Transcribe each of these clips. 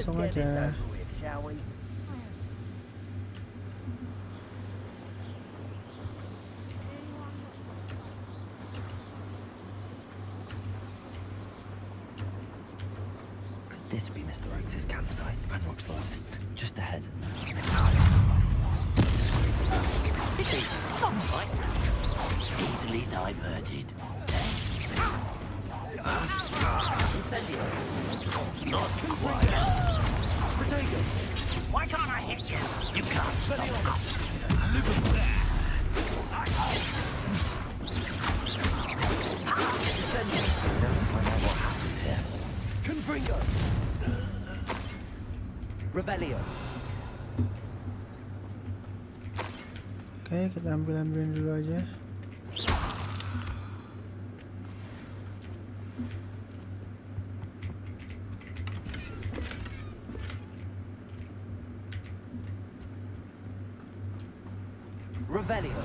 langsung aja. This be Mr. Oakes' campsite. Ranrock's lowest. Just ahead. Easily diverted. Incendio. Not quite. Potato. Why can't I hit you? You can't stop us. Look at that. Incendio. Now to find out what happened here. Confringo. Revelio. Oke, kita ambilin dulu aja. Revelio.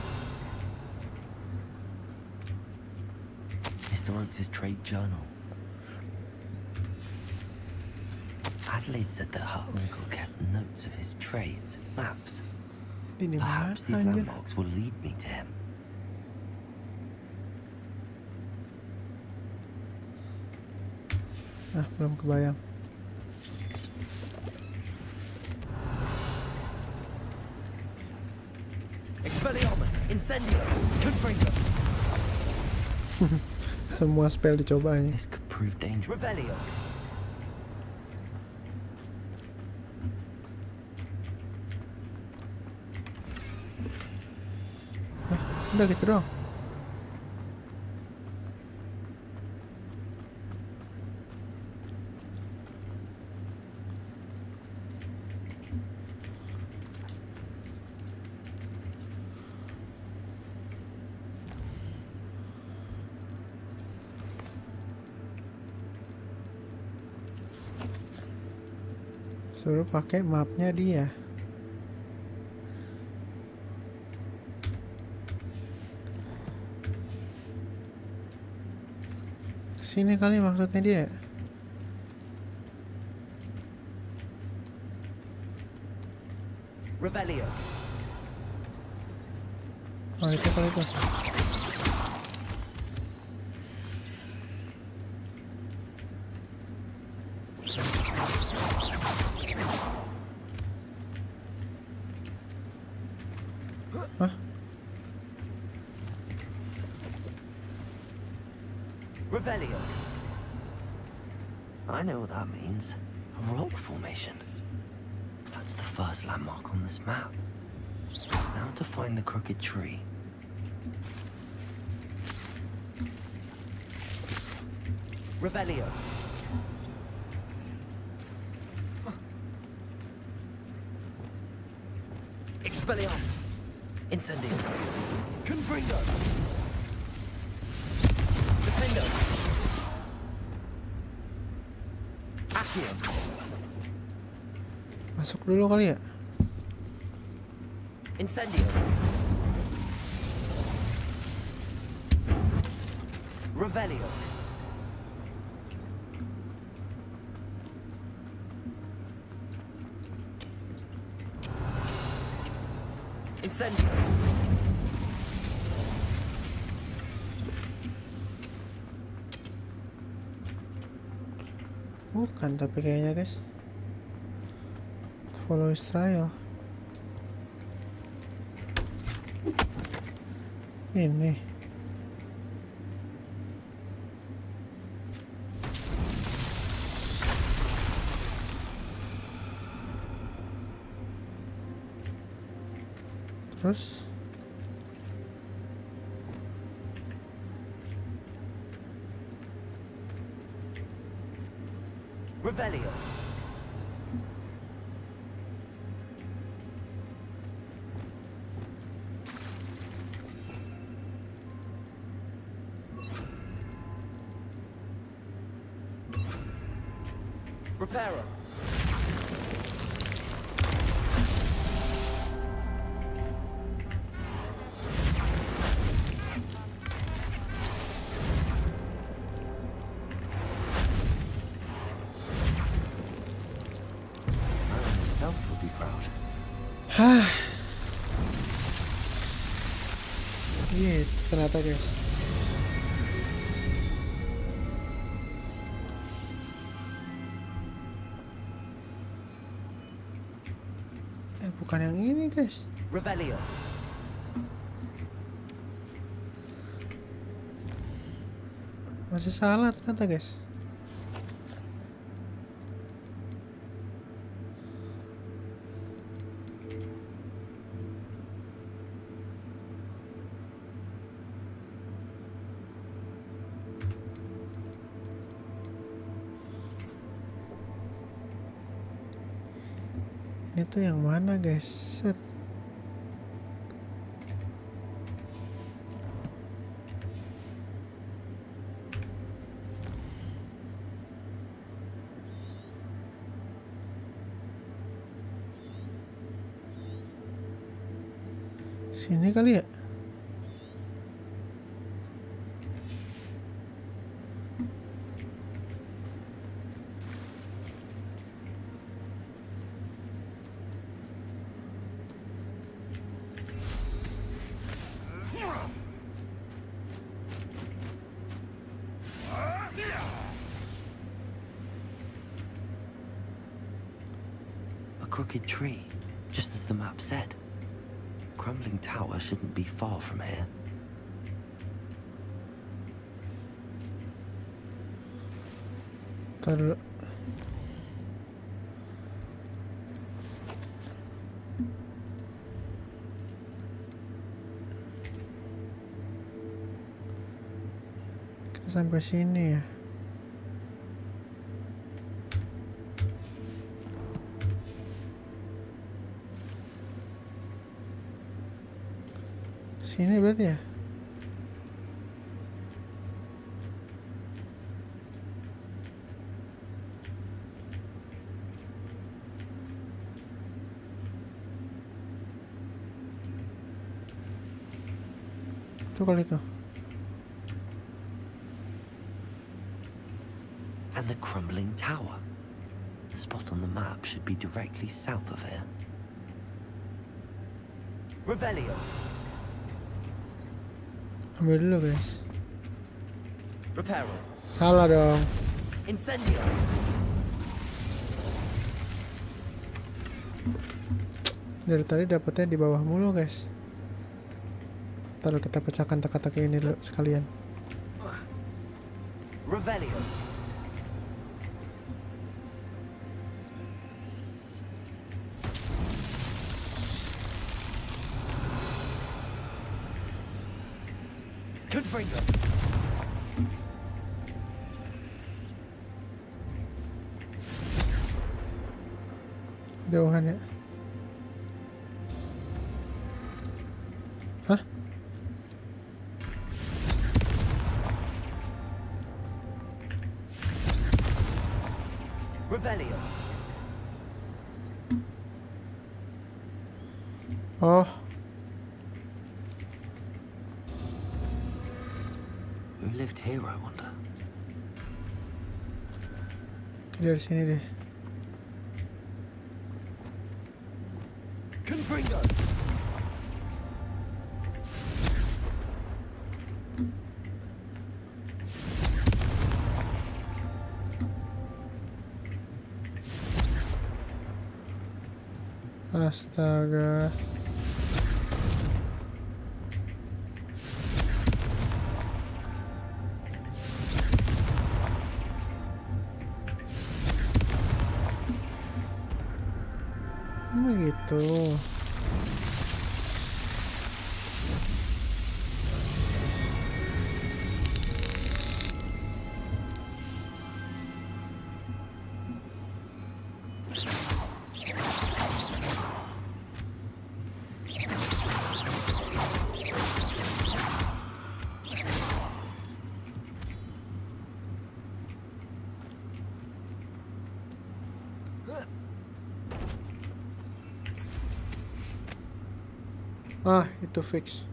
Mr. Oakes' trade journal. Adelaide said that her uncle kept notes of his trades, maps. Ini mana Perhaps these anjir? landmarks will lead me to him. Ah, belum kebayang. Expelliarmus, Incendio, Confringo. Semua spell dicoba aja. This could prove dangerous. Revelio. Udah gitu dong. Suruh pakai mapnya dia. Sini kali maksudnya dia. Revelio. Oh itu kali itu. Hah? Revelio. I know what that means. A rock formation. That's the first landmark on this map. Now to find the crooked tree. Revelio. Expelliarmus. Incendio. Confringo. Defendo. Accio. Masuk dulu kali ya. Incendio. Revelio. Incendio. Bukan tapi kayaknya guys. Follow his trail. Ini. Terus Revelio. Reparo. Hah. Iya, ternyata guys. Bukan yang ini guys. Revelio. Masih salah ternyata guys. Ini tuh yang mana guys? Set. Sini kali ya? A crooked tree, just as the map said. Crumbling tower shouldn't be far from here. Ntar dulu. Kita sampai sini ya. Sini berarti ya? Itu kali itu. And the crumbling tower. The spot on the map should be directly south of here. Revelio. Ambil dulu guys. Reparo. Salah dong. Incendio. Dari tadi dapetnya di bawah mulu guys. Taruh kita pecahkan teka-teki ini dulu sekalian. Revelio. Confringo. Jauhan ya. Hah? Revelio. Oh, Who lived here, I wonder? dari sini deh. Confringo. Astaga. Begitu. Ah, itu fix.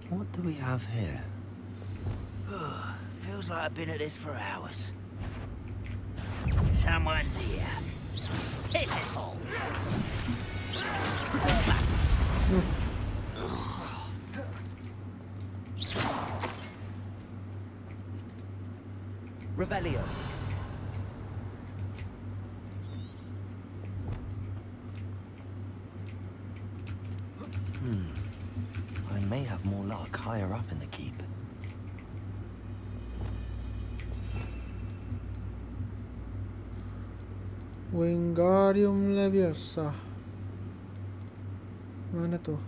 What do we have here? Feels like I've been at this for hours. Someone's here. Hit it all. Revelio. I may have more luck higher up in the keep. Wingardium Leviosa. Mana tuh?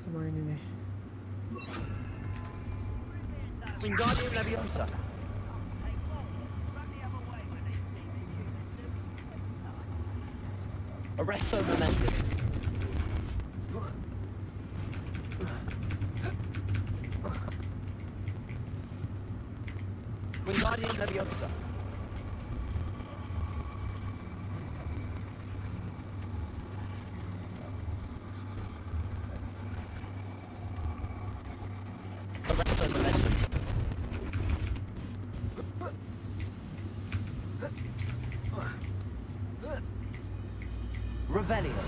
Sama ini nih. Wingardium Leviosa. Arresto momentum. Wingardium Leviosa. Arresto momentum. Revelio.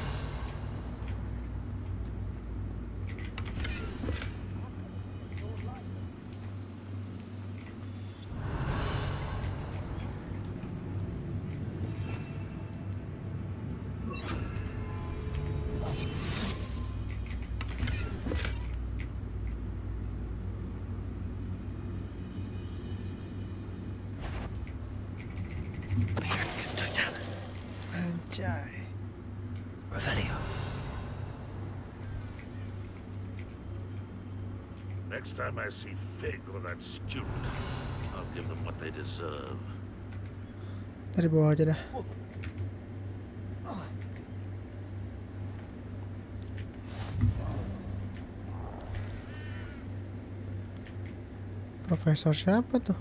Anjay. Revelio. Next time I see Fig or that student, I'll give them what they deserve. Dari bawah aja dah. Profesor siapa tuh?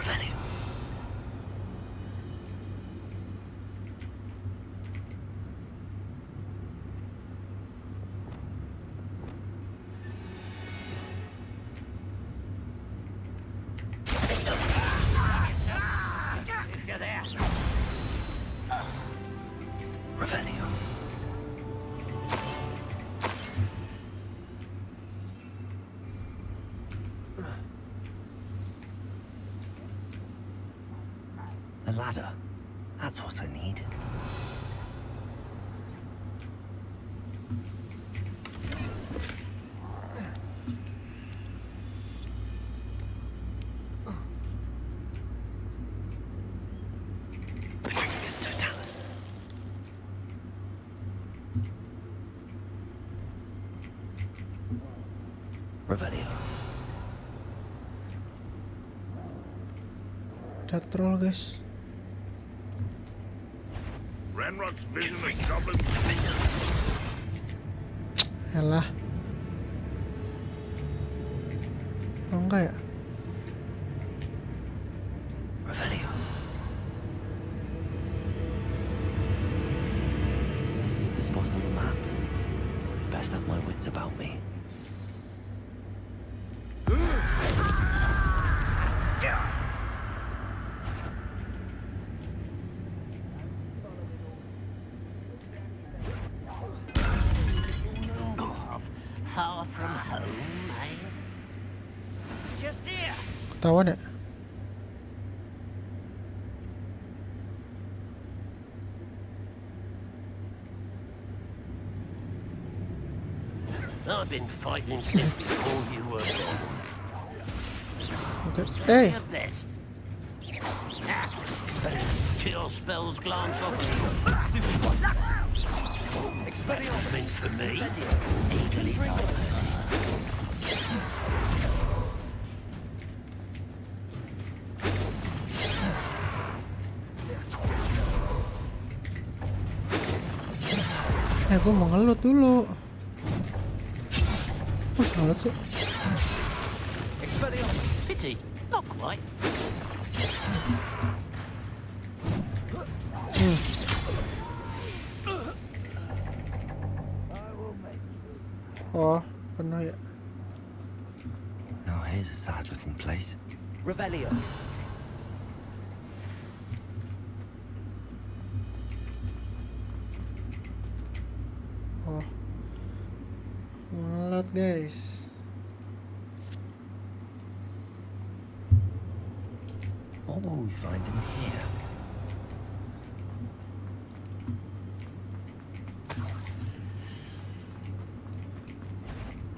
Revelio. Revelio. A ladder. That's what I need. Patricius Totalis. Revelio. Ada troll guys. Ranrock's vision of goblins. Elah. Oh enggak ya? Revelio. This is the spot on the map. Best have my wits about me. Far from home, eh? Just here. Ketahuan ya? I've been fighting since before you were born. Oke. Eh, Your best. Kill spells glance off of you. Experiment for me. Easily gue mau ngelut dulu. Salut sih. Expelliarmus. Pity. Not quite. Oh, penuh ya. Now here's a sad-looking place. Revelio. Oh, ngelat guys. What will we find in here?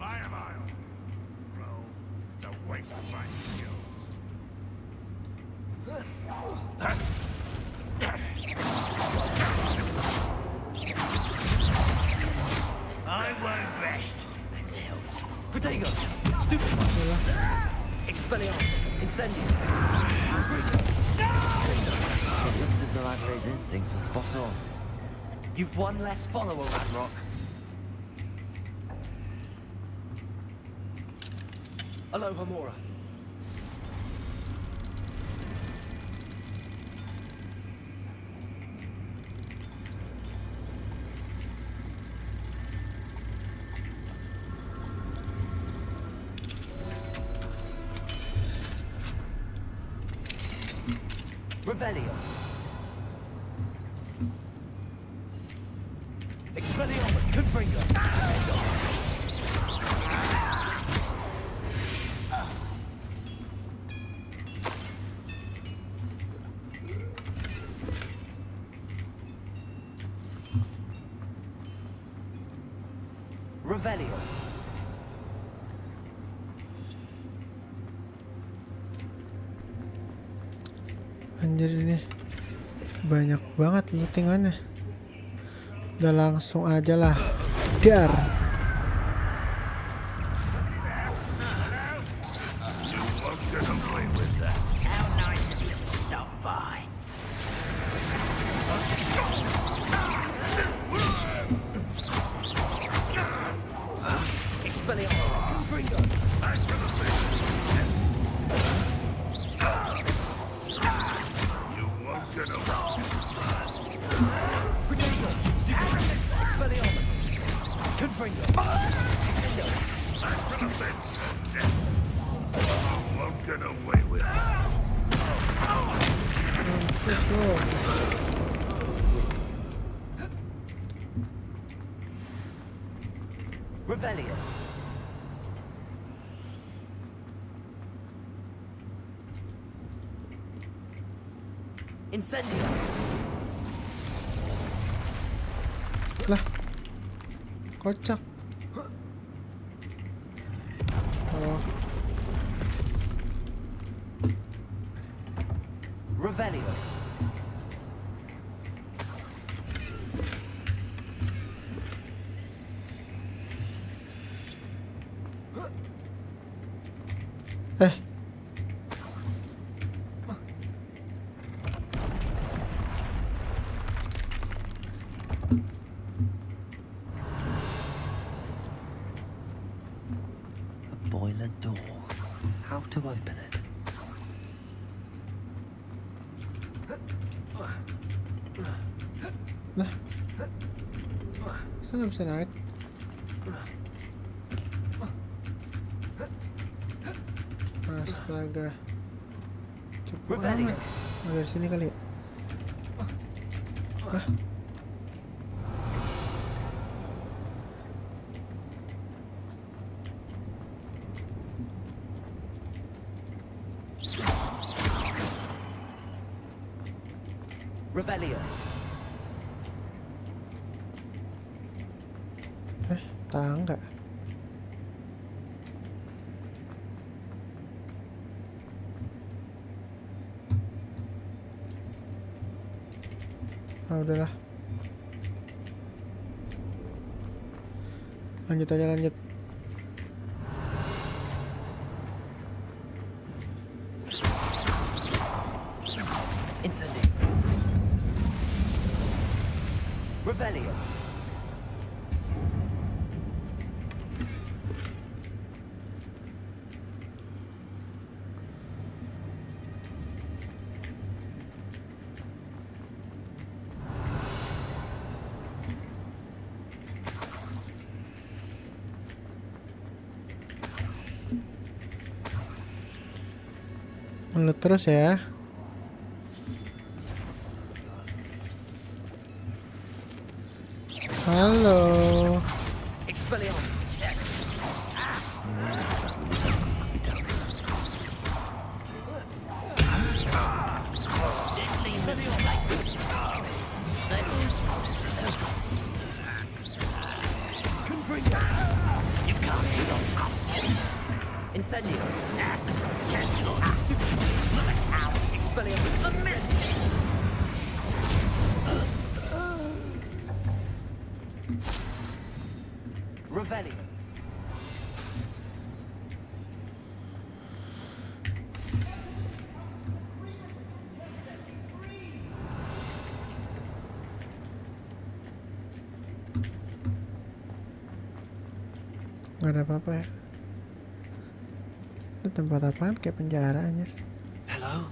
Buy a mile. Bro, it's a waste of my skills. I won't rest until. Protego. Stupid. Expelliarmus. Incendio. It looks as though Adelaide's instincts were spot on. You've one less follower, Radrock. Aloha Mora. Revelio. Expelliarmus. Confringo. Revelio. Anjir ini banyak banget lootingannya. Udah langsung aja lah. Dar. You won't get away with that. How nice of you to stop by. Expelliarmus. Confringo. Back to the base. You won't get away. Protego. Stupid. Expelliarmus. Confringo. Back to the base. You won't get away with it. Terus lo. Revelio. Incendio. Lah. Kocak. Oh, Revelio. eh. A boiler door. How to open it? Lah. Masa nggak bisa naik? Astaga. Cepet amat. Oh, dari sini kali ya? Hah? Revelio. Tangga. Ah, udahlah. Lanjut aja, lanjut. Incendio. Revelio. Lu terus ya. Halo. Expelliarmus. You can't stop us. Incendio. Expelliarmus. A miss. Revelio. Gak ada apa-apa ya. Itu tempat apaan? Kayak penjara anjir. Hello?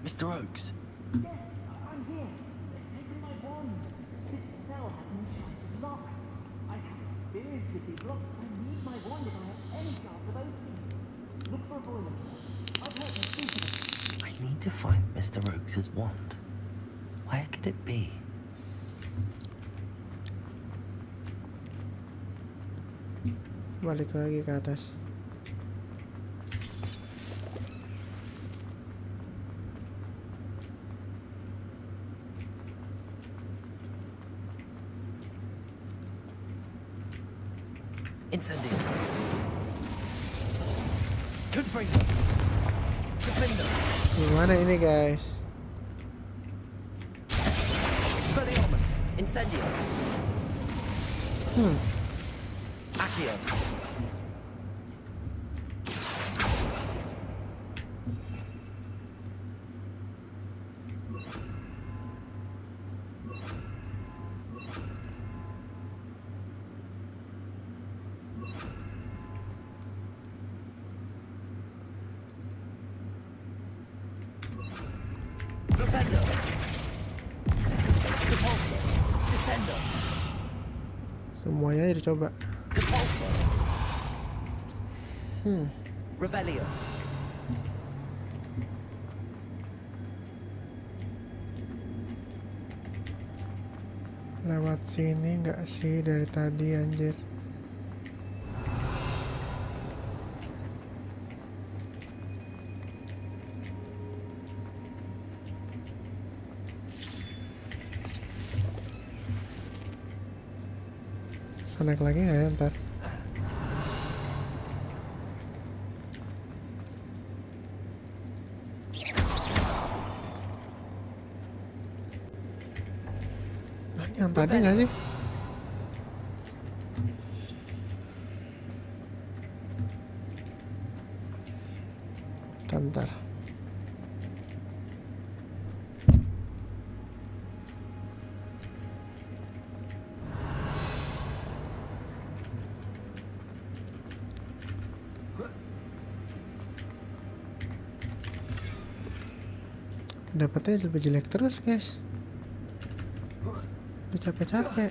Mr. Oakes? Yes, I'm here. They've taken my wand. This cell has an enchanted lock. I have experience with these locks. I need my wand if I have any chance of opening it. Look for a boiler door. I've heard them speak of it. I need to find Mr. Oakes' wand. Where could it be? Balik lagi ke atas. Incendio. Confringo. Defender. Gimana ini guys? Expelliarmus. Incendio. Accio. Flipendo. Depulso. Descendo. Semuanya dicoba. Depulso. Revelio. Lewat sini nggak sih dari tadi anjir? Bisa naik lagi nggak ya ntar? Nah, ini yang tadi nggak sih? Bentar. Dapatnya lebih jelek terus guys. Udah capek-capek.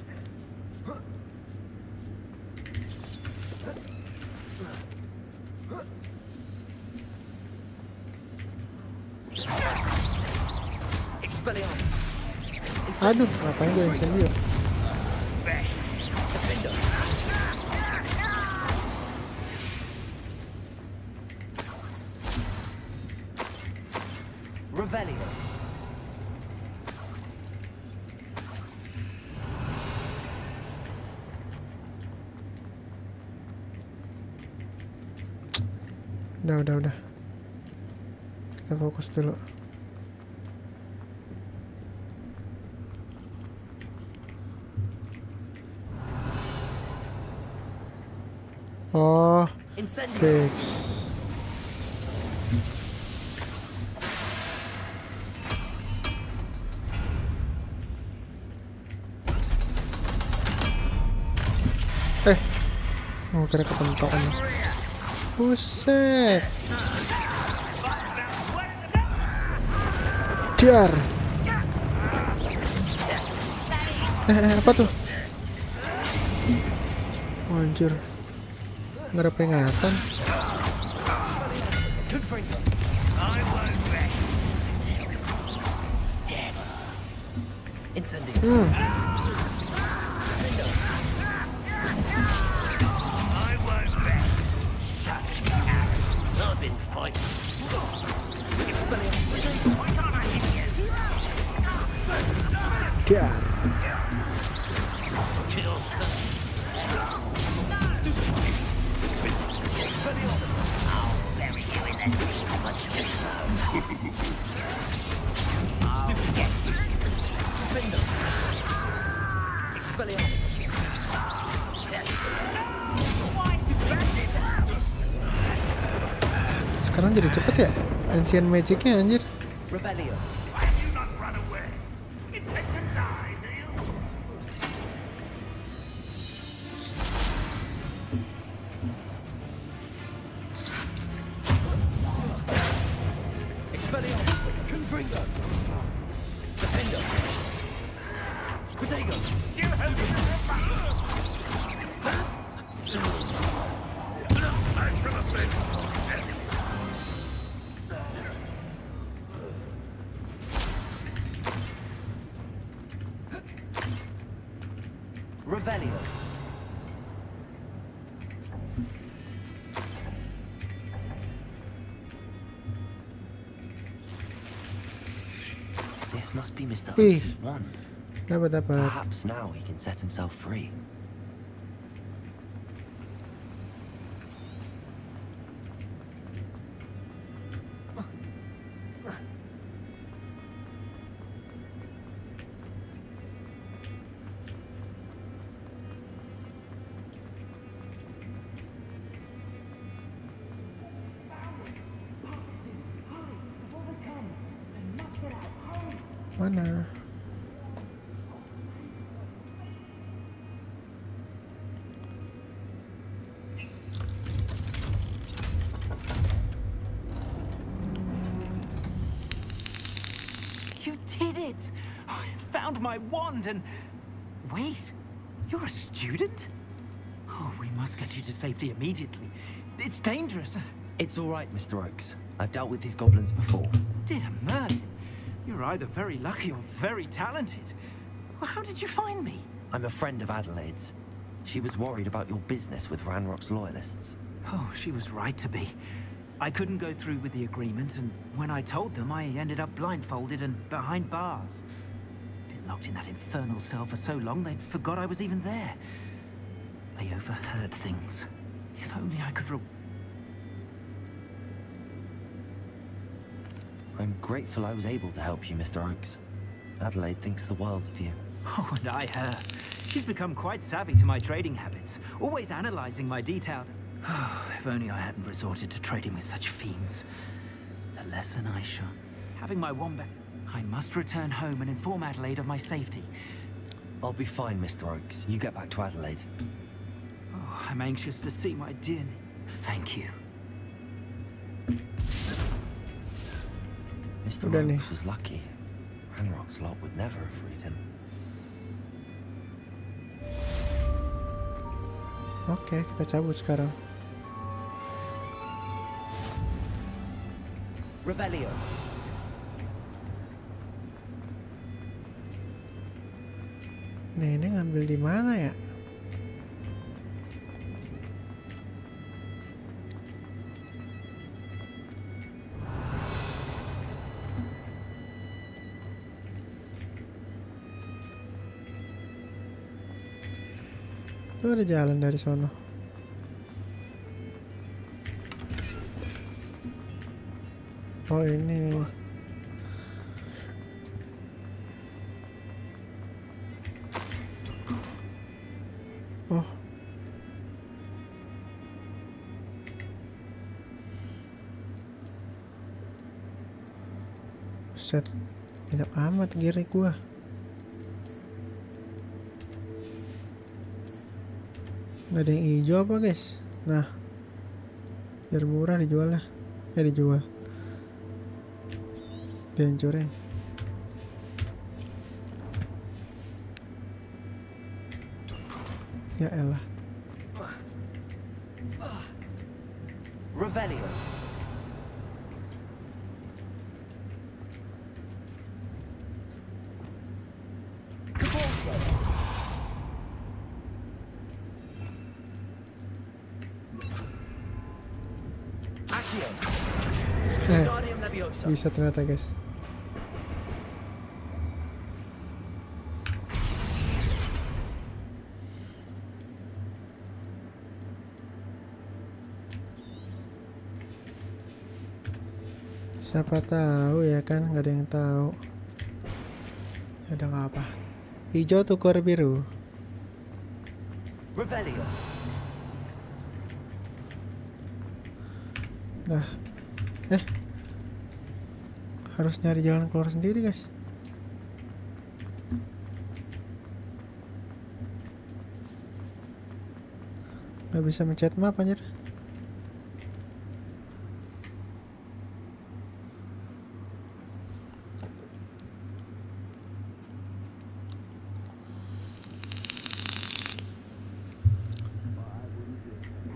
Expelliarmus. Aduh, ngapain gue incendio? Defender. Revelio. Udah. Kita fokus dulu. Oh, Incendio. fix. Oh, kira kepentokan. Buset. Dar. Apa tuh? Oh, anjir. Nggak ada peringatan. Confringo. Incendio. I won't bet. Shut up. I've been fighting. Why can't I hit you? Dar. Kill stuff. I'll bury you in the deep much of it. I'll get you. Expelliarmus. Why do this? Sekarang jadi cepet ya? Ancient Magicnya anjir. Revelio. Why do you not run away? Intend to die, do you? Expelliarmus. Confringo. Defendo. Protego. Still holding your Nice from a bit. Revelio. This must be Mr. Wih. Oates' wand. Dapat. Perhaps now he can set himself free. Mana? You did it! I found my wand and... Wait, you're a student? Oh, we must get you to safety immediately. It's dangerous. It's all right, Mr. Oakes. I've dealt with these goblins before. Dear Merlin, you're either very lucky or very talented. Well, how did you find me? I'm a friend of Adelaide's. She was worried about your business with Ranrock's loyalists. Oh, she was right to be. I couldn't go through with the agreement, and when I told them, I ended up blindfolded and behind bars. Been locked in that infernal cell for so long, they'd forgot I was even there. I overheard things. If only I could I'm grateful I was able to help you, Mr. Oakes. Adelaide thinks the world of you. Oh, and I her. She's become quite savvy to my trading habits, always analyzing my detailed... Oh, if only I hadn't resorted to trading with such fiends. The lesson I shall. Having my wand back, I must return home and inform Adelaide of my safety. I'll be fine, Mr. Oakes. You get back to Adelaide. Oh, I'm anxious to see my dear... Thank you. Mr. Udah nih. Oakes was lucky. Ranrock's lot would never have freed him. Oke, kita cabut sekarang. Revelio. Nenek ngambil di mana ya? Tuh ada jalan dari sono. Oh ini. Oh. Set. Banyak amat gear gua. Nggak ada yang hijau apa guys? Nah, biar murah dijual lah. Dijual. Dihancurin. Ya elah. Revelio. Accio. Eh, Wingardium Leviosa. bisa ternyata guys. Siapa tahu ya kan, nggak ada yang tahu. Ya udah nggak apa. Hijau tukar biru. Revelio. Nah, harus nyari jalan keluar sendiri guys. Nggak bisa mencet map anjir.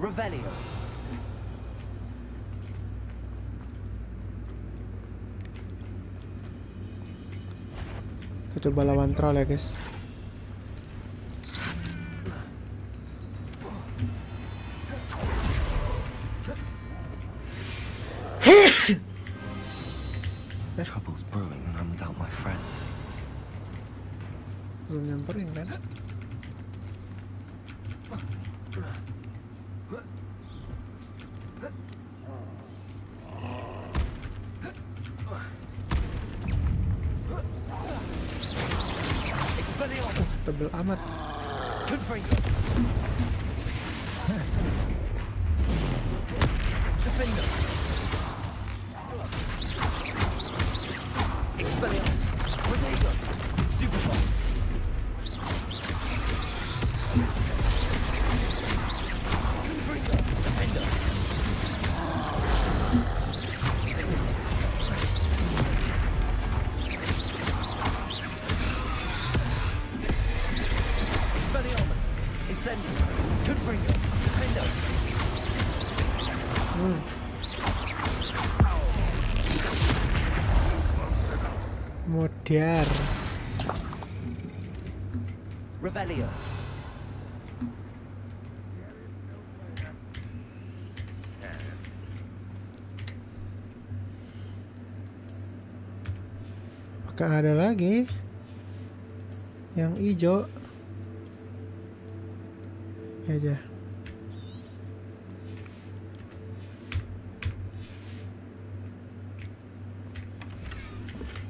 Revelio. Kita coba lawan troll ya guys. Trouble's brewing and I'm without my friends. Belum nyamperin kan? Expelliarmus. Tebel amat. Confringo. Defender. Expelliarmus. Protego. Stupefy. Confringo. Defender. Expelliarmus. Incendio. Confringo. Defender. Modar. Revelio. Apakah ada lagi yang hijau? Ya aja.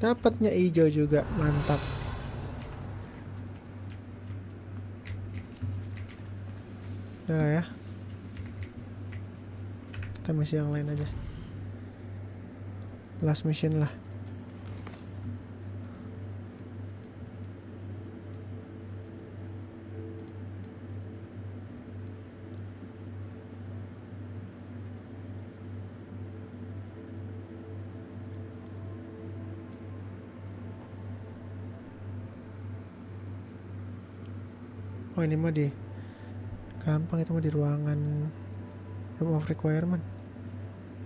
Dapatnya hijau juga, mantap. Udah lah ya. Kita misi yang lain aja. Last mission lah. Oh ini mah di gampang, itu mah di ruangan room of requirement.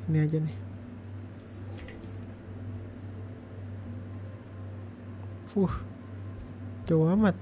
Ini aja nih. Jauh amat.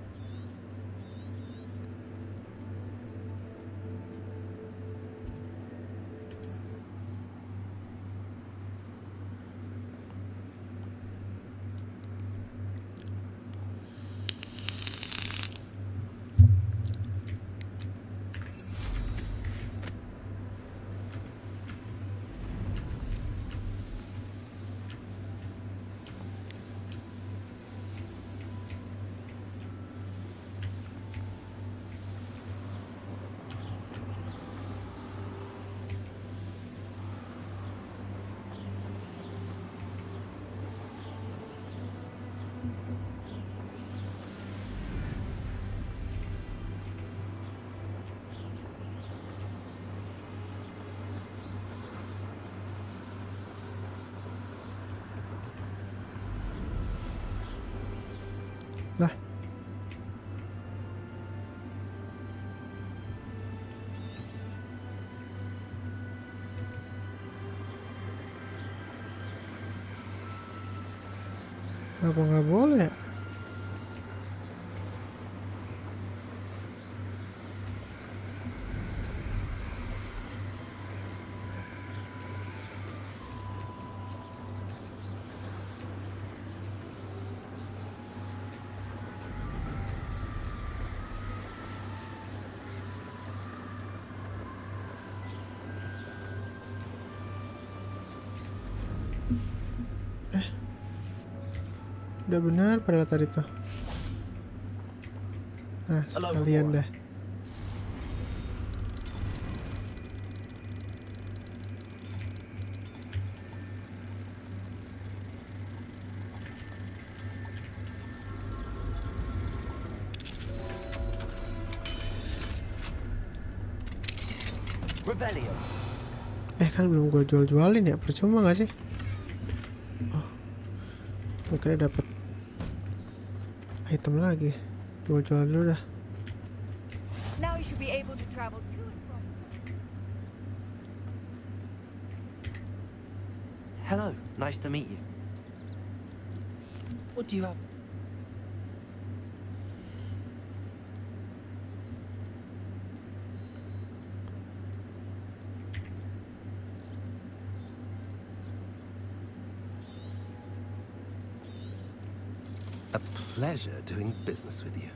Lah, kenapa nggak boleh ya? Udah benar padahal tadi tuh. Nah, sekalian dah. Revelio. Kan belum gue jual-jualin ya, percuma gak sih? Oh, akhirnya dapat item lagi. Jual-jual dulu dah. Now you should be able to travel to and from. Hello, nice to meet you. What do you have? A pleasure doing business with you.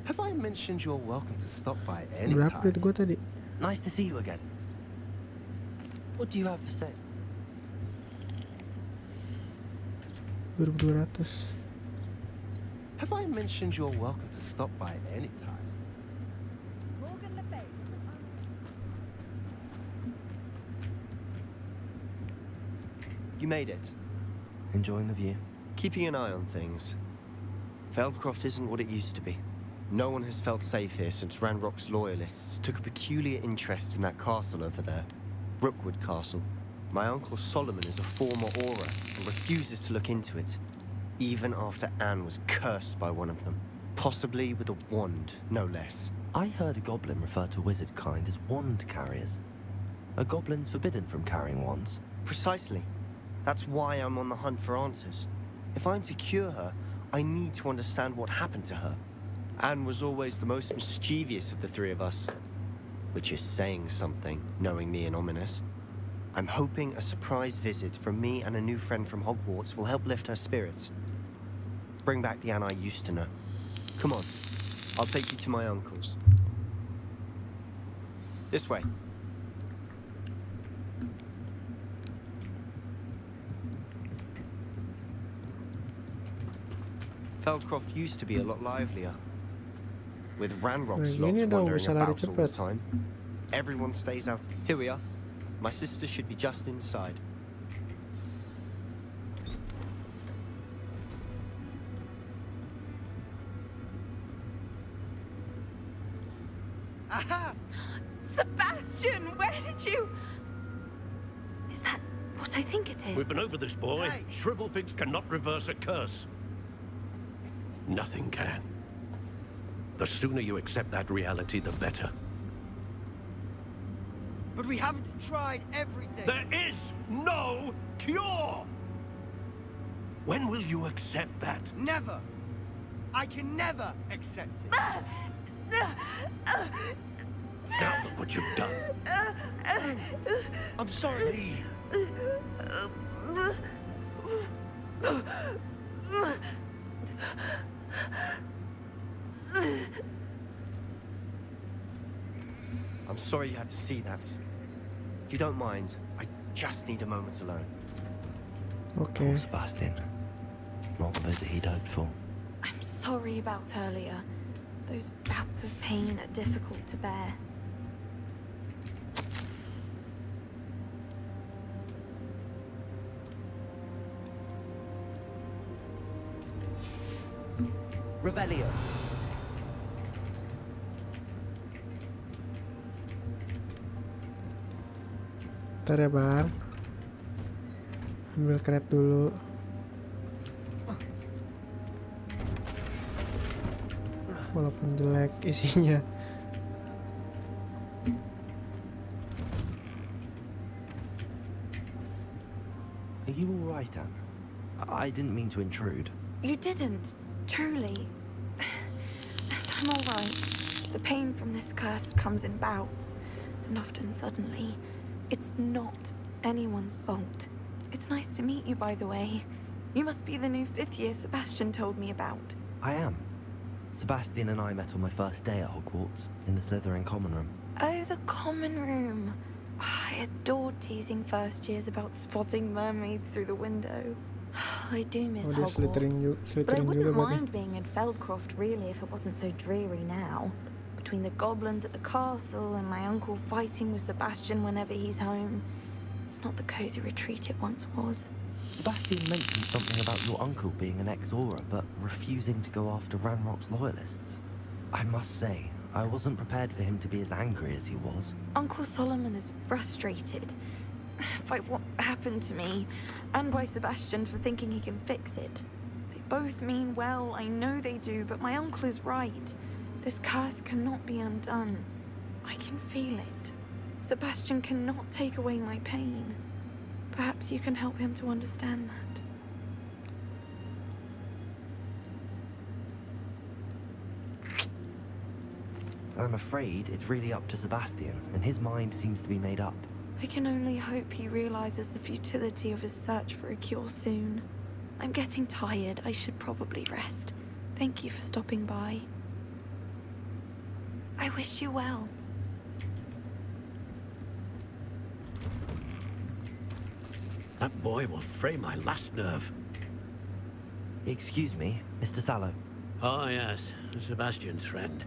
Have I mentioned you're welcome to stop by any Berapa duit time? gue tadi? Nice to see you again. What do you have for sale? 2.200. Have I mentioned you're welcome to stop by any time? Morgan Le Fay. You made it. Enjoying the view? Keeping an eye on things. Feldcroft isn't what it used to be. No one has felt safe here since Ranrock's loyalists took a peculiar interest in that castle over there. Rookwood Castle. My uncle Solomon is a former Auror and refuses to look into it, even after Anne was cursed by one of them. Possibly with a wand, no less. I heard a goblin refer to wizard kind as wand carriers. Are goblins forbidden from carrying wands? Precisely. That's why I'm on the hunt for answers. If I'm to cure her, I need to understand what happened to her. Anne was always the most mischievous of the three of us. Which is saying something, knowing me and Ominous. I'm hoping a surprise visit from me and a new friend from Hogwarts will help lift her spirits. Bring back the Anne I used to know. Come on, I'll take you to my uncle's. This way. Feldcroft used to be a lot livelier. With Ranrock's Nah, lots gini dong, wandering bisa lari about all the cepet. time. Everyone stays out. Here we are. My sister should be just inside. Aha! Sebastian, where did you... Is that what I think it is? We've been over this, boy. Shrivelfigs cannot reverse a curse. Nothing can. The sooner you accept that reality, the better. But we haven't tried everything. There is no cure! When will you accept that? Never. I can never accept it. Now look what you've done. I'm sorry. I'm sorry you had to see that. If you don't mind, I just need a moment alone. Oke. Poor Sebastian. Not the visit he'd hoped for. I'm sorry about earlier. Those bouts of pain are difficult to bear. Revelio. Ntar ya bang. Ambil kret dulu. Walaupun jelek isinya. Are you all right, Anne? I didn't mean to intrude. You didn't, truly. And I'm all right. The pain from this curse comes in bouts, and often suddenly. It's not anyone's fault. It's nice to meet you, by the way. You must be the new 5th year Sebastian told me about. I am. Sebastian and I met on my first day at Hogwarts, in the Slytherin common room. Oh, the common room. I adored teasing first years about spotting mermaids through the window. I do miss dia Hogwarts, but I Slytherin wouldn't juga berarti. mind being in Feldcroft really if it wasn't so dreary now. Between the goblins at the castle and my uncle fighting with Sebastian whenever he's home, it's not the cozy retreat it once was. Sebastian mentioned something about your uncle being an ex-Auror, but refusing to go after Ranrock's loyalists. I must say, I wasn't prepared for him to be as angry as he was. Uncle Solomon is frustrated by what happened to me, and by Sebastian for thinking he can fix it. They both mean well, I know they do, but my uncle is right. This curse cannot be undone. I can feel it. Sebastian cannot take away my pain. Perhaps you can help him to understand that. I'm afraid it's really up to Sebastian, and his mind seems to be made up. I can only hope he realizes the futility of his search for a cure soon. I'm getting tired. I should probably rest. Thank you for stopping by. I wish you well. That boy will fray my last nerve. Excuse me, Mr. Sallow. Oh, yes, Sebastian's friend.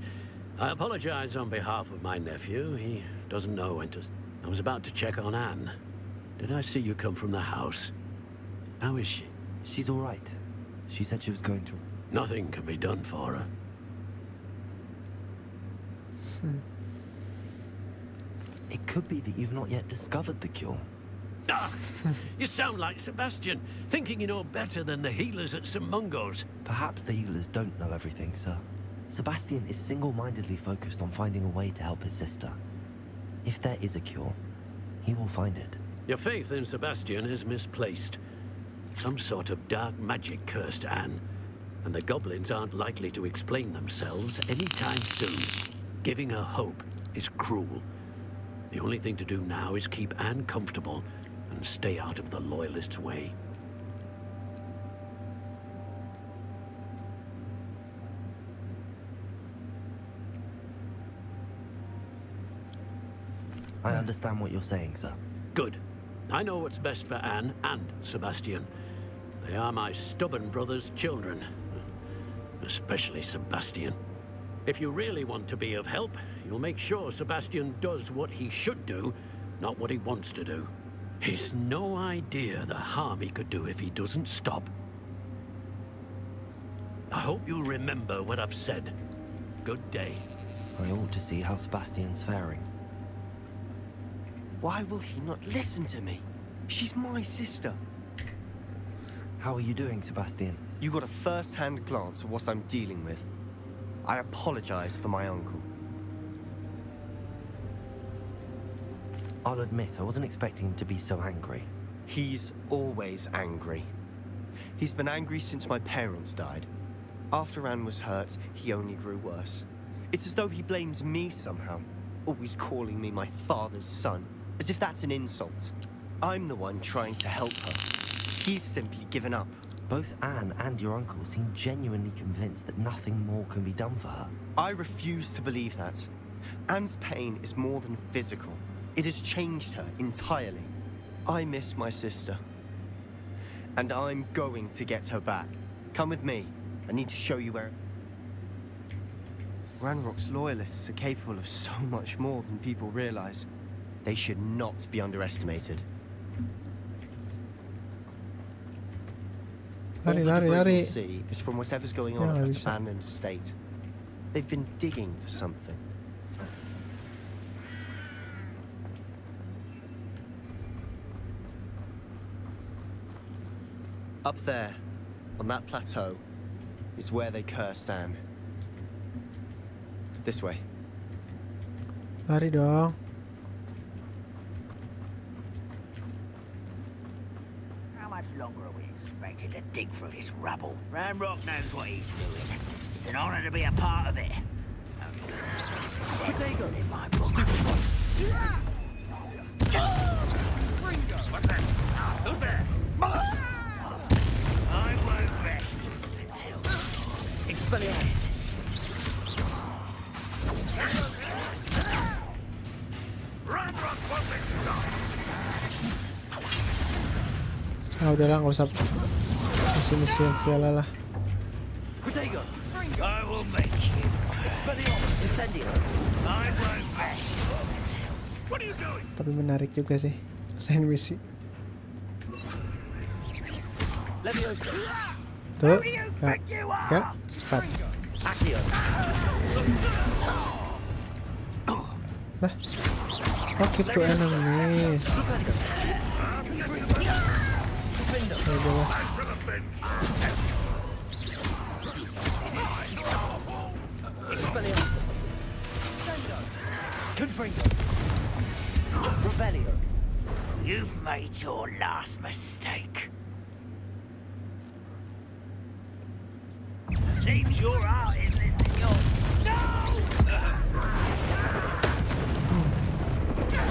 I apologize on behalf of my nephew. He doesn't know when to... I was about to check on Anne. Did I see you come from the house? How is she? She's all right. She said she was going to... Nothing can be done for her. It could be that you've not yet discovered the cure. Ah, you sound like Sebastian, thinking you know better than the healers at St. Mungo's. Perhaps the healers don't know everything, sir. Sebastian is single-mindedly focused on finding a way to help his sister. If there is a cure, he will find it. Your faith in Sebastian is misplaced. Some sort of dark magic cursed Anne, and the goblins aren't likely to explain themselves anytime soon. Giving her hope is cruel. The only thing to do now is keep Anne comfortable and stay out of the Loyalists' way. I understand what you're saying, sir. Good. I know what's best for Anne and Sebastian. They are my stubborn brother's children. Especially Sebastian. If you really want to be of help, you'll make sure Sebastian does what he should do, not what he wants to do. He's no idea the harm he could do if he doesn't stop. I hope you'll remember what I've said. Good day. I ought to see how Sebastian's faring. Why will he not listen to me? She's my sister. How are you doing, Sebastian? You got a first-hand glance at what I'm dealing with. I apologize for my uncle. I'll admit, I wasn't expecting him to be so angry. He's always angry. He's been angry since my parents died. After Anne was hurt, he only grew worse. It's as though he blames me somehow, always calling me my father's son, as if that's an insult. I'm the one trying to help her. He's simply given up. Both Anne and your uncle seem genuinely convinced that nothing more can be done for her. I refuse to believe that. Anne's pain is more than physical. It has changed her entirely. I miss my sister. And I'm going to get her back. Come with me. I need to show you where... Ranrock's loyalists are capable of so much more than people realize. They should not be underestimated. All Lari, the lari, debris lari. you'll see is from whatever's going on Yeah, at bisa. the abandoned estate. They've been digging for something. Up there, on that plateau, is where they cursed Anne. This way. Lari dong. How much longer are we expected to dig through this rubble? Ranrock knows what he's doing. It's an honor to be a part of it. Only poison in my book. What's that? Who's there? I won't rest until Expelliarmus. Udahlah, nggak usah misi-misian segala lah. Protego. I will make you. Expelliarmus. Incendio. I won't rest until. What are you doing? Tapi menarik juga sih, selain misi. Leviosa. Tuh, ya, cepat. Accio. Lah, oh gitu enemies. Ya udahlah. Expelliarmus. Confringo. Revelio. You've made your last mistake. Seems your art, isn't it? That you're... No!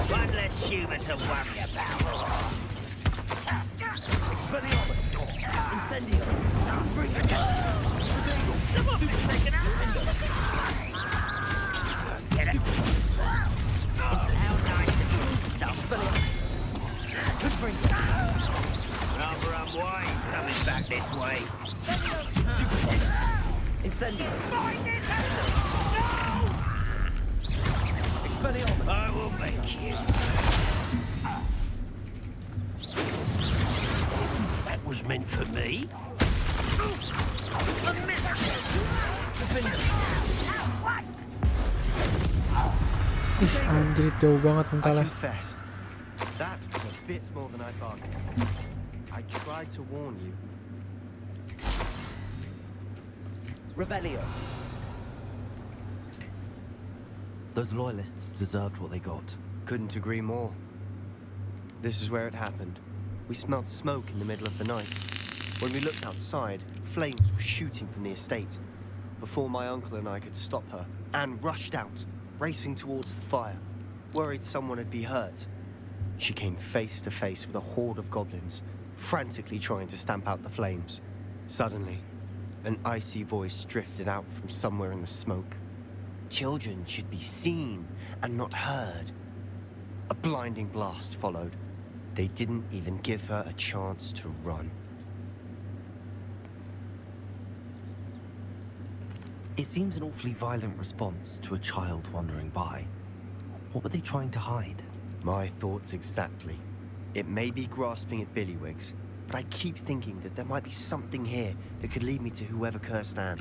One less human to worry about. Expelliarmus. Incendio. Someone been taken out. Get it? It's how nice of you to stop. Expelliarmus. Confringo. Rather unwise coming back this way. Incendio. No! Expelliarmus. I will make you. That was meant for me. A miss. Ih, anjir jauh banget I entahlah. confess, that was a bit more than I bargained. I tried to warn you. Revelio. Those loyalists deserved what they got. Couldn't agree more. This is where it happened. We smelled smoke in the middle of the night. When we looked outside, flames were shooting from the estate. Before my uncle and I could stop her, Anne rushed out, racing towards the fire, worried someone had been hurt. She came face to face with a horde of goblins, frantically trying to stamp out the flames. Suddenly, an icy voice drifted out from somewhere in the smoke. Children should be seen and not heard. A blinding blast followed. They didn't even give her a chance to run. It seems an awfully violent response to a child wandering by. What were they trying to hide? My thoughts exactly. It may be grasping at Billywigs, but I keep thinking that there might be something here that could lead me to whoever cursed Anne.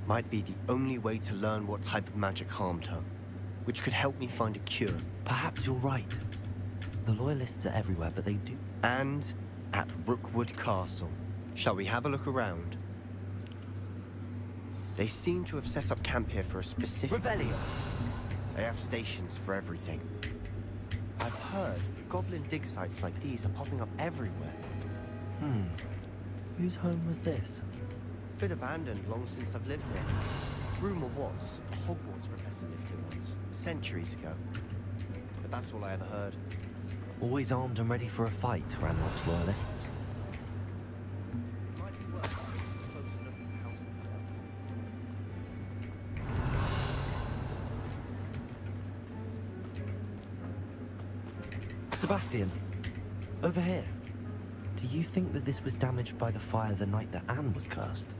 Might be the only way to learn what type of magic harmed her, which could help me find a cure. Perhaps you're right. The loyalists are everywhere, but they do. And at Rookwood Castle. Shall we have a look around? They seem to have set up camp here for a specific reason. They have stations for everything. I've heard goblin dig sites like these are popping up everywhere. Whose home was this? Been abandoned long since I've lived here. Rumor was a Hogwarts professor lived here once, centuries ago. But that's all I ever heard. Always armed and ready for a fight, Ranrock's loyalists. Might be worth a closer look at the house itself. Sebastian, over here. Do you think that this was damaged by the fire the night that Anne was cursed?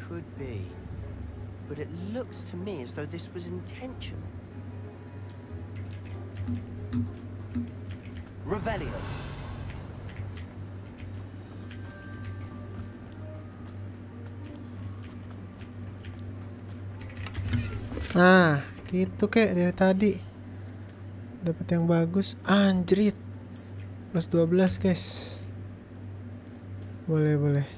Could be. But it looks to me as though this was intentional. Revelio. Nah, gitu kek dari tadi. Dapat yang bagus. Anjrit. Plus 12, guys. Boleh, boleh.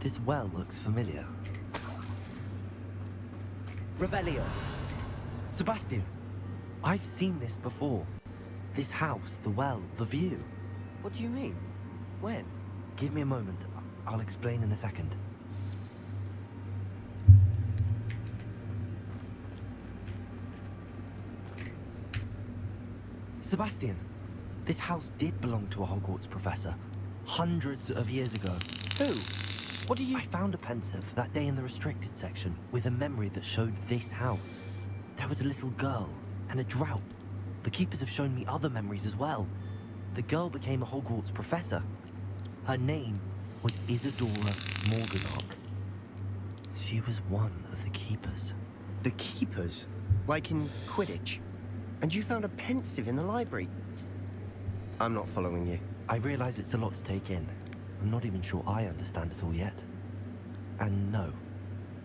This well looks familiar. Revelio. Sebastian, I've seen this before. This house, the well, the view. What do you mean? When? Give me a moment. I'll explain in a second. Sebastian, this house did belong to a Hogwarts professor. Hundreds of years ago. Who? What do you... I found a pensive that day in the restricted section with a memory that showed this house. There was a little girl and a drought. The keepers have shown me other memories as well. The girl became a Hogwarts professor. Her name was Isadora Morganach. She was one of the keepers. The keepers? Like in Quidditch? And you found a pensive in the library? I'm not following you. I realize it's a lot to take in. I'm not even sure I understand it all yet. And no,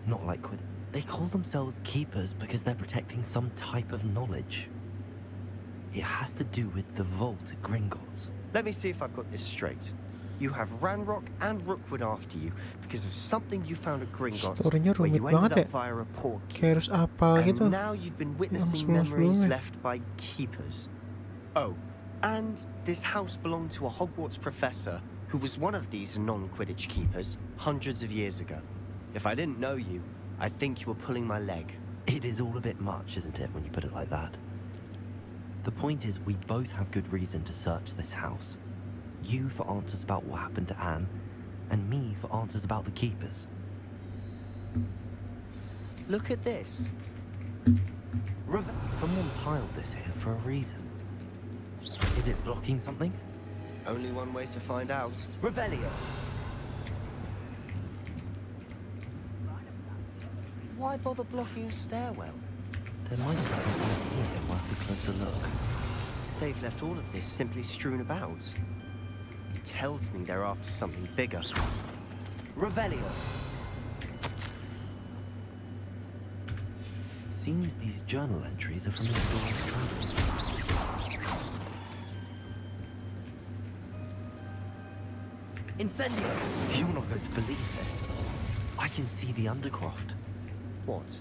not like Quidditch. They call themselves keepers because they're protecting some type of knowledge. It has to do with the vault at Gringotts. Let me see if I've got this straight. You have Ranrock and Rookwood after you because of something you found at Gringotts Story-nya where rumit you ended banget up via a poor key. Kayak harus apal And gitu. now you've been witnessing sebelum-sebelumnya. memories left by keepers. Oh, and this house belonged to a Hogwarts professor who was one of these non-Quidditch keepers hundreds of years ago. If I didn't know you, I'd think you were pulling my leg. It is all a bit much, isn't it, when you put it like that? The point is, we both have good reason to search this house. You for answers about what happened to Anne, and me for answers about the keepers. Look at this. Someone piled this here for a reason. Is it blocking something? Only one way to find out. Revelio. Why bother blocking a stairwell? There might be something here worth a closer look. They've left all of this simply strewn about. It tells me they're after something bigger. Revelio. Seems these journal entries are from Isadora's travels. Incendio! You're not going to believe this. I can see the Undercroft. What?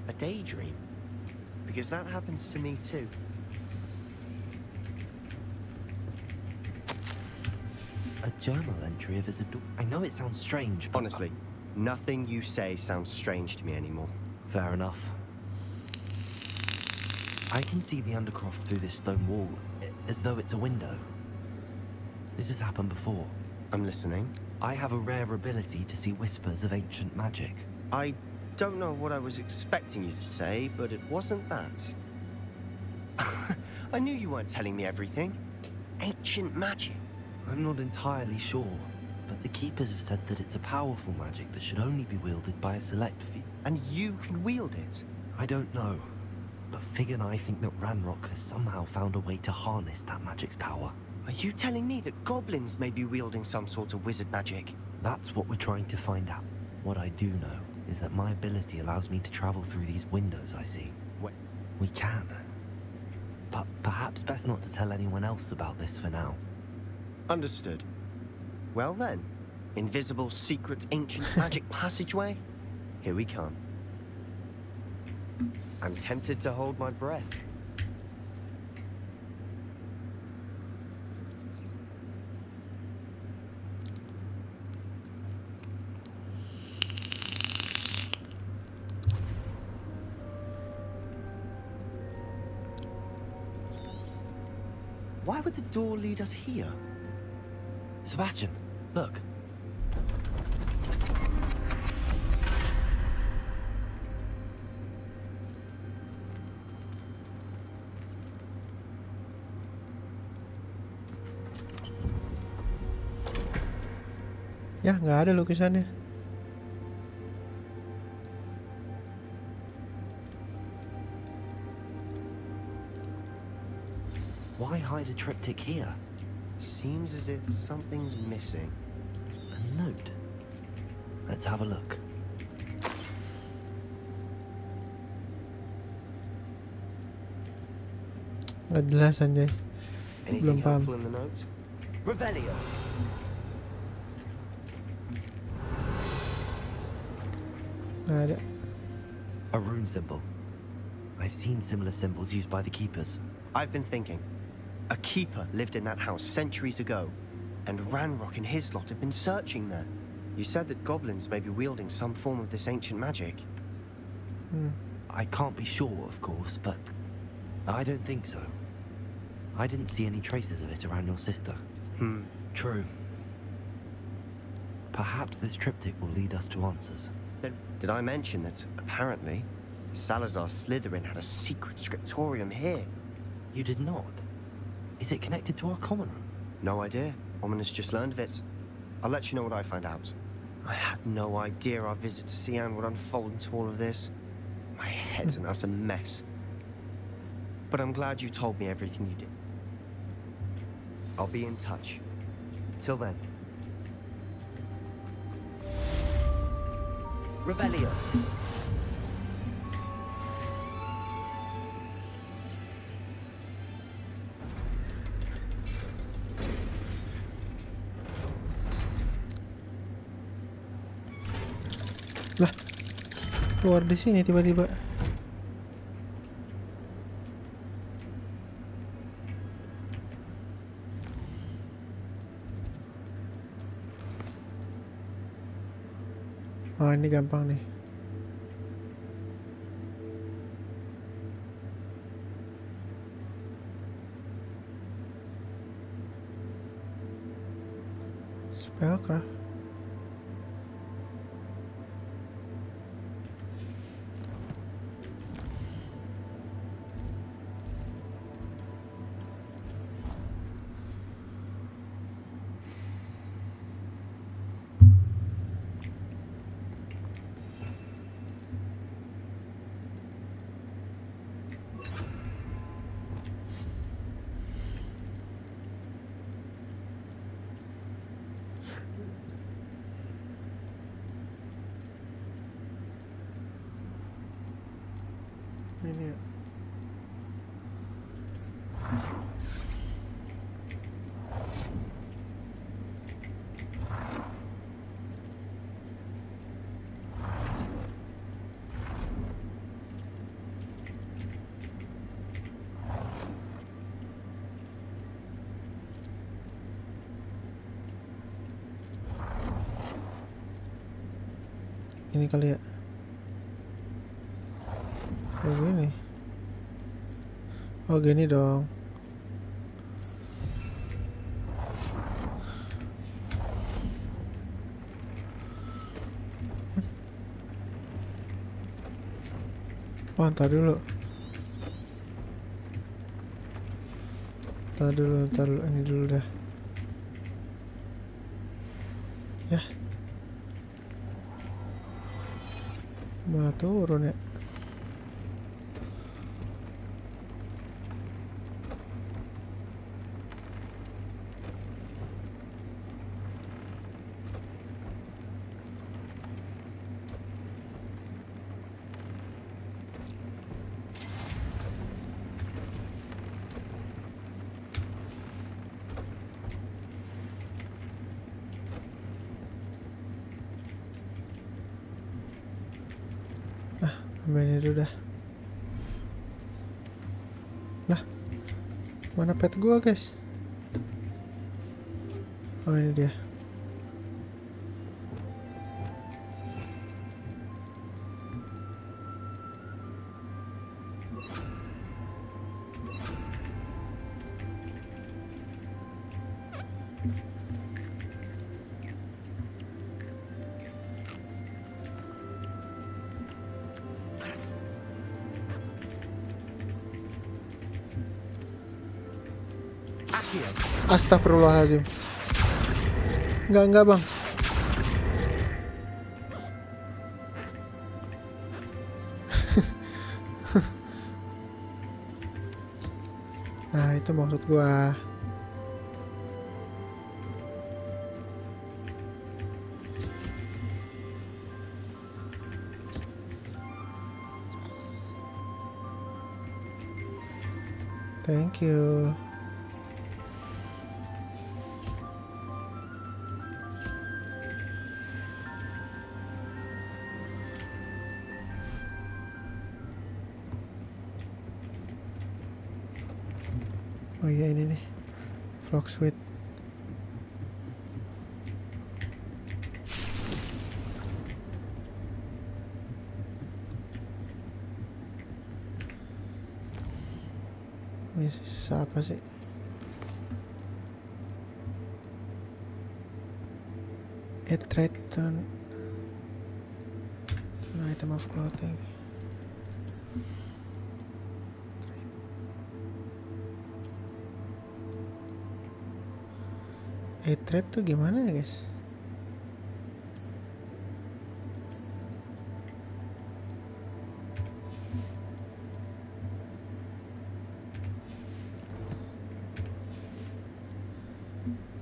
A daydream? Because that happens to me too. A journal entry of Isadora. I know it sounds strange, but... Honestly, nothing you say sounds strange to me anymore. Fair enough. I can see the Undercroft through this stone wall, as though it's a window. This has happened before. I'm listening. I have a rare ability to see whispers of ancient magic. I don't know what I was expecting you to say, but it wasn't that. I knew you weren't telling me everything. Ancient magic. I'm not entirely sure, but the Keepers have said that it's a powerful magic that should only be wielded by a select few. And you can wield it? I don't know, but Fig and I think that Ranrock has somehow found a way to harness that magic's power. Are you telling me that goblins may be wielding some sort of wizard magic? That's what we're trying to find out. What I do know is that my ability allows me to travel through these windows I see. What? We can. But perhaps best not to tell anyone else about this for now. Understood. Well then, invisible, secret, ancient magic passageway? Here we come. I'm tempted to hold my breath. Why would the door lead us here? Sebastian, look. Ya, nggak ada lukisannya. Why hide a triptych here? Seems as if something's missing. A note. Let's have a look. Nggak jelas anjay. Anything Belum paham. helpful in the note? Revelio. Nggak ada. A rune symbol. I've seen similar symbols used by the keepers. I've been thinking. A keeper lived in that house centuries ago, and Ranrock and his lot have been searching there. You said that goblins may be wielding some form of this ancient magic. I can't be sure, of course, but I don't think so. I didn't see any traces of it around your sister. True. Perhaps this triptych will lead us to answers. Did I mention that, apparently, Salazar Slytherin had a secret scriptorium here? You did not? Is it connected to our common room? No idea. Ominous just learned of it. I'll let you know what I find out. I had no idea our visit to Sian would unfold into all of this. My head's an utter mess. But I'm glad you told me everything you did. I'll be in touch. Till then. Revelio. Lah, keluar di sini tiba-tiba. Oh, ini gampang nih. Spellcraft. Ini ya. Ini kali ya. Oh gini. Oh gini dong. Oh, ntar dulu. Ntar dulu. Ini dulu dah. Ya. Malah turun ya. Ambil ini dulu dah. Nah, mana pet gua guys? Oh ini dia. Astagfirullahaladzim. Enggak bang. Nah itu maksud gua. Thank you. Oh iya ini nih, frog sweet. Ini sisa apa sih? It return an item of clothing. Trade tuh gimana ya guys?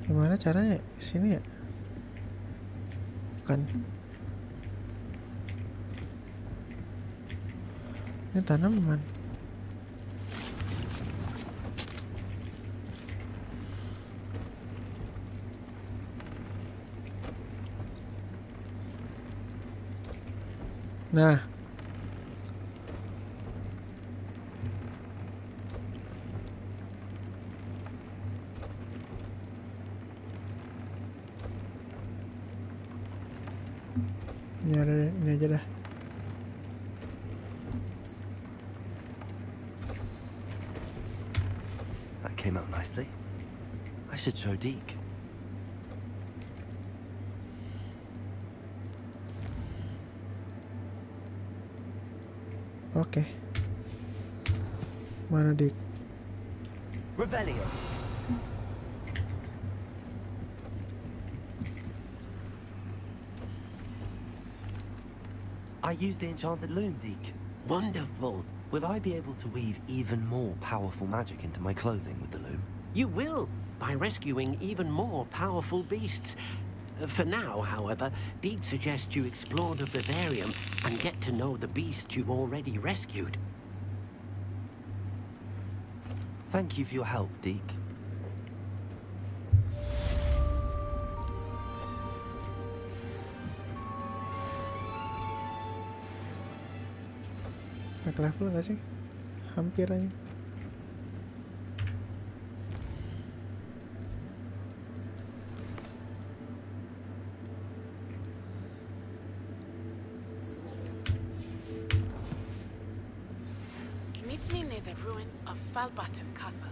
Gimana caranya? Sini ya? Bukan. Ini tanaman. Nah, ini aja dah. That came out nicely. I should show Deke. Oke. Mana Dik? Revelio. I used the enchanted loom, Deke. Wonderful. Will I be able to weave even more powerful magic into my clothing with the loom? You will, by rescuing even more powerful beasts. For now, however, Deed suggests you explore the vivarium and get to know the beasts you've already rescued. Thank you for your help, Deke. Naik level gak sih? Hampir aja. Meet me near the ruins of Falbaton Castle.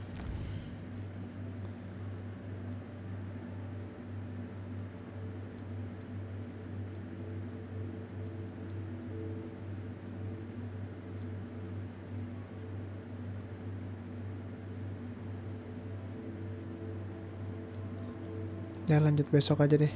Ya lanjut besok aja deh.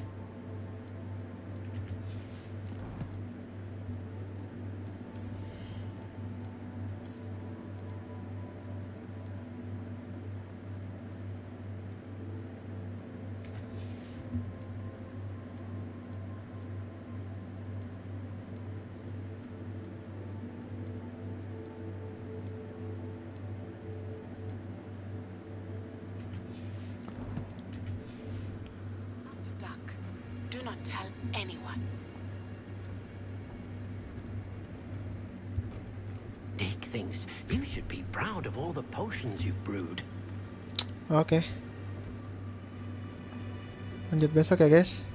Do not tell anyone. Dick thinks you should be proud of all the potions you've brewed. Oke. Lanjut besok ya guys.